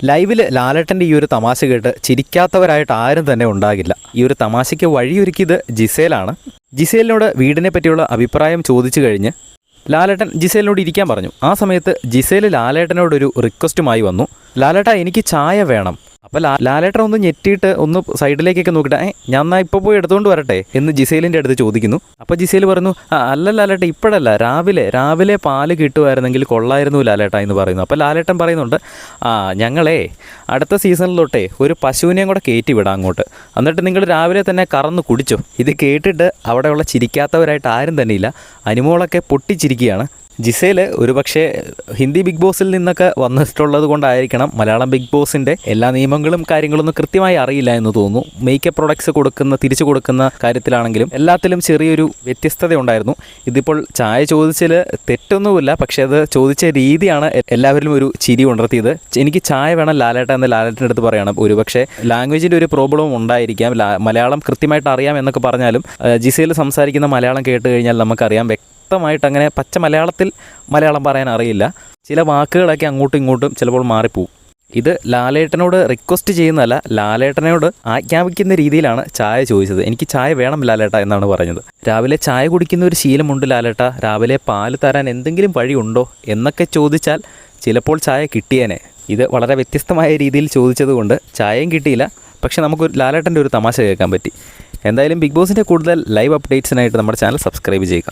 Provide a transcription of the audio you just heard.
ലൈവിൽ ലാലേട്ടൻ്റെ ഈ ഒരു തമാശ കേട്ട് ചിരിക്കാത്തവരായിട്ട് ആരും തന്നെ ഉണ്ടാകില്ല. ഈ ഒരു തമാശയ്ക്ക് വഴിയൊരുക്കിയത് ജിസേലാണ്. ജിസേലിനോട് വീടിനെ പറ്റിയുള്ള അഭിപ്രായം ചോദിച്ചു കഴിഞ്ഞ് ലാലേട്ടൻ ജിസേലിനോട് ഇരിക്കാൻ പറഞ്ഞു. ആ സമയത്ത് ജിസേൽ ലാലേട്ടനോടൊരു റിക്വസ്റ്റുമായി വന്നു. ലാലേട്ട, എനിക്ക് ചായ വേണം. അപ്പോൾ ലാലേട്ടൻ ഒന്ന് ഞെട്ടിയിട്ട് ഒന്ന് സൈഡിലേക്കൊക്കെ നോക്കിയിട്ട് ഞാൻ എന്നാൽ ഇപ്പോൾ പോയി എടുത്തുകൊണ്ട് വരട്ടെ എന്ന് ജിസേലിൻ്റെ അടുത്ത് ചോദിക്കുന്നു. അപ്പോൾ ജിസേൽ പറഞ്ഞു, അല്ല ലാലേട്ട, ഇപ്പോഴല്ല, രാവിലെ പാല് കിട്ടുമായിരുന്നെങ്കിൽ കൊള്ളായിരുന്നു ലാലേട്ട എന്ന് പറയുന്നു. അപ്പോൾ ലാലേട്ടൻ പറയുന്നുണ്ട്, ഞങ്ങളെ അടുത്ത സീസണിൽ തൊട്ടേ ഒരു പശുവിനെയും കൂടെ കയറ്റി വിടാം അങ്ങോട്ട്, എന്നിട്ട് നിങ്ങൾ രാവിലെ തന്നെ കറന്ന് കുടിച്ചോ. ഇത് കേട്ടിട്ട് അവിടെയുള്ള ചിരിക്കാത്തവരായിട്ട് ആരും തന്നെ ഇല്ല. അനുമോളൊക്കെ പൊട്ടിച്ചിരിക്കുകയാണ്. ജിസേൽ ഒരുപക്ഷെ ഹിന്ദി ബിഗ് ബോസിൽ നിന്നൊക്കെ വന്നിട്ടുള്ളത് കൊണ്ടായിരിക്കണം മലയാളം ബിഗ് ബോസിൻ്റെ എല്ലാ നിയമങ്ങളും കാര്യങ്ങളൊന്നും കൃത്യമായി അറിയില്ല എന്ന് തോന്നുന്നു. മേക്കപ്പ് പ്രൊഡക്ട്സ് തിരിച്ചു കൊടുക്കുന്ന കാര്യത്തിലാണെങ്കിലും എല്ലാത്തിലും ചെറിയൊരു വ്യത്യസ്തത ഉണ്ടായിരുന്നു. ഇതിപ്പോൾ ചായ ചോദിച്ചതിൽ തെറ്റൊന്നുമില്ല, പക്ഷേ അത് ചോദിച്ച രീതിയാണ് എല്ലാവരിലും ഒരു ചിരി ഉണർത്തിയത്. എനിക്ക് ചായ വേണം ലാലേട്ട എന്ന് ലാലേട്ടൻ്റെ അടുത്ത് പറയണം. ഒരുപക്ഷെ ലാംഗ്വേജിൻ്റെ ഒരു പ്രോബ്ലം ഉണ്ടായിരിക്കാം. മലയാളം കൃത്യമായിട്ട് അറിയാം എന്നൊക്കെ പറഞ്ഞാലും ജിസേൽ സംസാരിക്കുന്ന മലയാളം കേട്ട് കഴിഞ്ഞാൽ നമുക്കറിയാം വ്യക്തമായിട്ട് അങ്ങനെ പച്ച മലയാളത്തിൽ മലയാളം പറയാൻ അറിയില്ല. ചില വാക്കുകളൊക്കെ അങ്ങോട്ടും ഇങ്ങോട്ടും ചിലപ്പോൾ മാറിപ്പോവും. ഇത് ലാലേട്ടനോട് റിക്വസ്റ്റ് ചെയ്യുന്നതല്ല, ലാലേട്ടനോട് ആജ്ഞാപിക്കുന്ന രീതിയിലാണ് ചായ ചോദിച്ചത്. എനിക്ക് ചായ വേണം ലാലേട്ട എന്നാണ് പറഞ്ഞത്. രാവിലെ ചായ കുടിക്കുന്ന ഒരു ശീലമുണ്ട് ലാലേട്ട, രാവിലെ പാല് തരാൻ എന്തെങ്കിലും വഴിയുണ്ടോ എന്നൊക്കെ ചോദിച്ചാൽ ചിലപ്പോൾ ചായ കിട്ടിയേനെ. ഇത് വളരെ വ്യത്യസ്തമായ രീതിയിൽ ചോദിച്ചതുകൊണ്ട് ചായയും കിട്ടിയില്ല. പക്ഷേ നമുക്ക് ലാലേട്ടൻ്റെ ഒരു തമാശ കേൾക്കാൻ പറ്റി. എന്തായാലും ബിഗ് ബോസിൻ്റെ കൂടുതൽ ലൈവ് അപ്ഡേറ്റ്സിനായിട്ട് നമ്മുടെ ചാനൽ സബ്സ്ക്രൈബ് ചെയ്യുക.